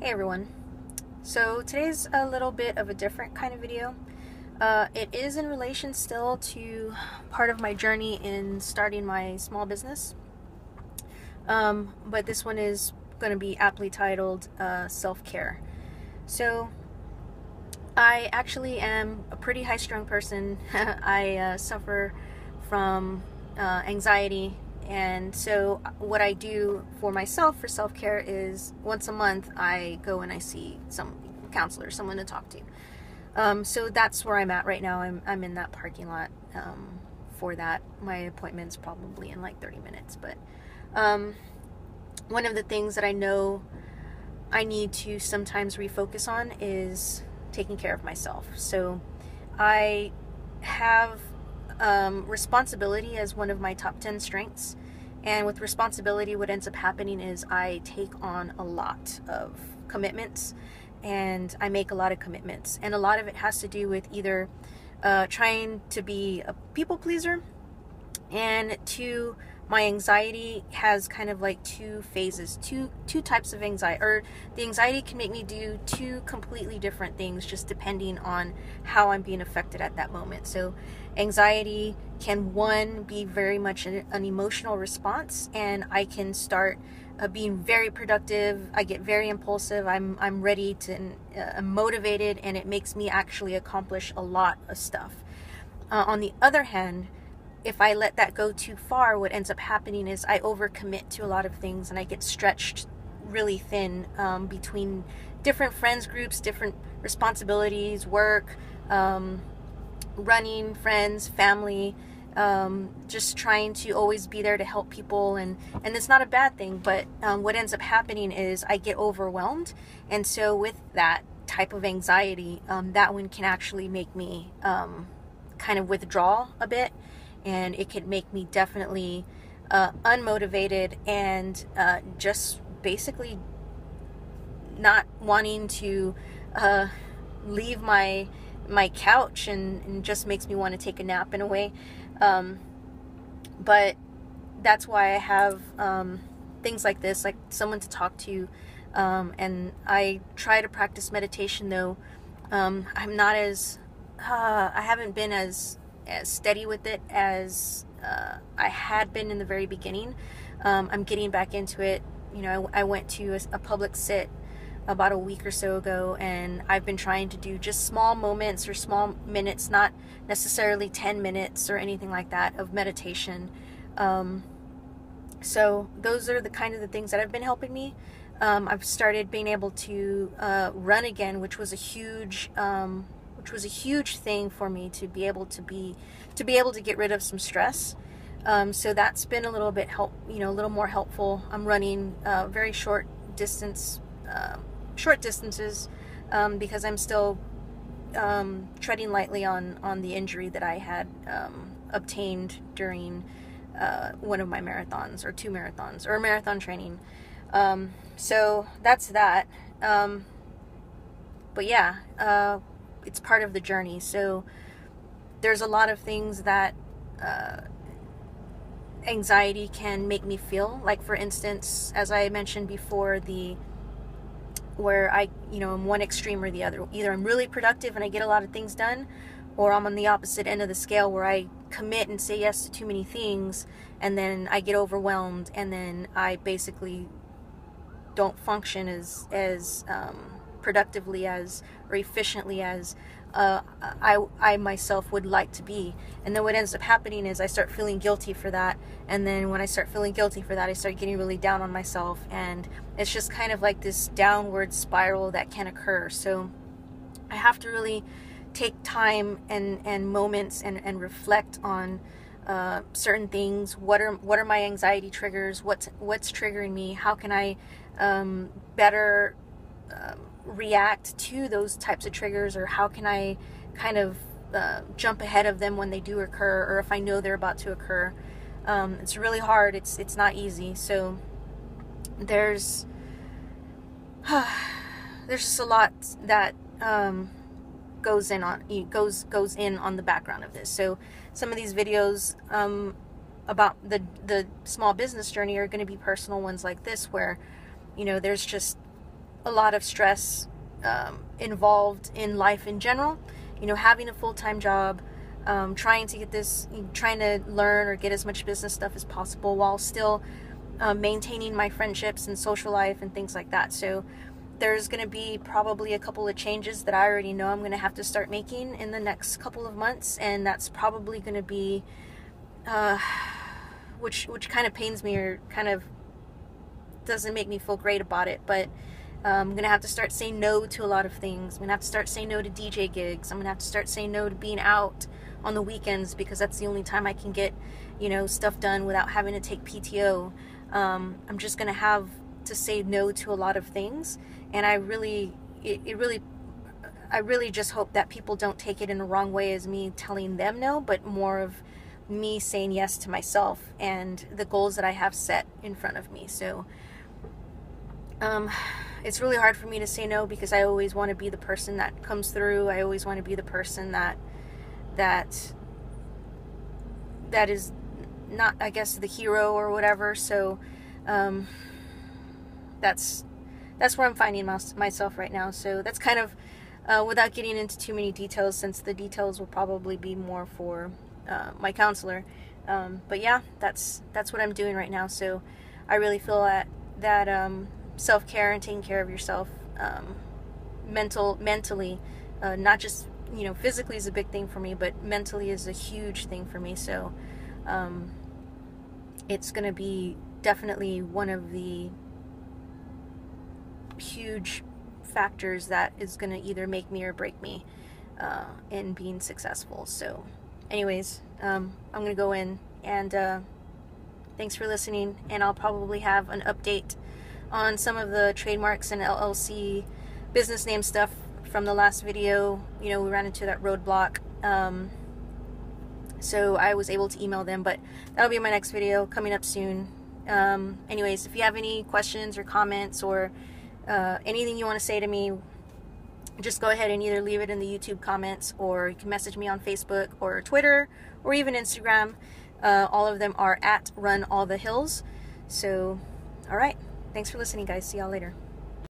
Hey everyone. So today's a little bit of a different kind of video. It is in relation still to part of my journey in starting my small business. But this one is going to be aptly titled Self-Care. So I actually am a pretty high-strung person. I suffer from anxiety. And so what I do for myself for self-care is once a month I go and I see some counselor, someone to talk to. So that's where I'm at right now. I'm in that parking lot for that. My appointment's probably in like 30 minutes. But one of the things that I know I need to sometimes refocus on is taking care of myself. So I have responsibility as one of my top 10 strengths. And with responsibility, what ends up happening is I take on a lot of commitments and I make a lot of commitments. And a lot of it has to do with either trying to be a people pleaser, and two, my anxiety has kind of like two phases, two types of anxiety, or the anxiety can make me do two completely different things just depending on how I'm being affected at that moment. So anxiety can, one, be very much an emotional response, and I can start being very productive. I get very impulsive. I'm ready to, I'm motivated, and it makes me actually accomplish a lot of stuff. On the other hand, if I let that go too far, what ends up happening is I overcommit to a lot of things and I get stretched really thin between different friends groups, different responsibilities, work, running, friends, family, just trying to always be there to help people. And it's not a bad thing, but what ends up happening is I get overwhelmed. And so with that type of anxiety, that one can actually make me kind of withdraw a bit. And it could make me definitely unmotivated and just basically not wanting to leave my couch, and just makes me want to take a nap in a way. But that's why I have things like this, like someone to talk to. And I try to practice meditation, though I'm not as, I haven't been as steady with it as I had been in the very beginning. I'm getting back into it. You know, I went to a public sit about a week or so ago, and I've been trying to do just small moments or small minutes, not necessarily 10 minutes or anything like that, of meditation. So those are the kind of the things that have been helping me. I've started being able to run again, which was a huge thing for me, to be able to get rid of some stress. So that's been a little bit a little more helpful. I'm running very short distances because I'm still treading lightly on the injury that I had obtained during one of my marathons, or two marathons, or marathon training. So that's that. But yeah, it's part of the journey. So there's a lot of things that anxiety can make me feel. Like, for instance, as I mentioned before, where I, I'm one extreme or the other. Either I'm really productive and I get a lot of things done, or I'm on the opposite end of the scale where I commit and say yes to too many things, and then I get overwhelmed, and then I basically don't function as productively as, or efficiently as I myself would like to be. And then what ends up happening is I start feeling guilty for that, and then when I start feeling guilty for that, I start getting really down on myself, and it's just kind of like this downward spiral that can occur. So I have to really take time and moments and reflect on certain things. What are my anxiety triggers? What's triggering me? How can I better react to those types of triggers, or how can I kind of jump ahead of them when they do occur, or if I know they're about to occur. It's really hard. It's not easy. So there's just a lot that goes in on the background of this. So some of these videos about the small business journey are going to be personal ones like this, where there's just a lot of stress involved in life in general. You know, having a full-time job, trying to learn or get as much business stuff as possible while still maintaining my friendships and social life and things like that. So there's going to be probably a couple of changes that I already know I'm going to have to start making in the next couple of months, and that's probably going to be which kind of pains me, or kind of doesn't make me feel great about it, but I'm going to have to start saying no to a lot of things. I'm going to have to start saying no to DJ gigs. I'm going to have to start saying no to being out on the weekends, because that's the only time I can get, you know, stuff done without having to take PTO. I'm just going to have to say no to a lot of things, and I really just hope that people don't take it in the wrong way as me telling them no, but more of me saying yes to myself and the goals that I have set in front of me. So it's really hard for me to say no, because I always want to be the person that comes through. I always want to be the person that is not, I guess, the hero or whatever. So that's where I'm finding myself right now. So that's kind of without getting into too many details, since the details will probably be more for my counselor. But yeah, that's what I'm doing right now. So I really feel that self-care and taking care of yourself mentally, not just, you know, physically is a big thing for me, but mentally is a huge thing for me. So it's going to be definitely one of the huge factors that is going to either make me or break me in being successful. So anyways, I'm going to go in, and thanks for listening, and I'll probably have an update on some of the trademarks and LLC business name stuff from the last video. You know, we ran into that roadblock, so I was able to email them, but that'll be my next video coming up soon. Anyways, if you have any questions or comments, or anything you want to say to me, just go ahead and either leave it in the YouTube comments, or you can message me on Facebook or Twitter or even Instagram. All of them are at RunAllTheHills. So, alright. Thanks for listening, guys. See y'all later.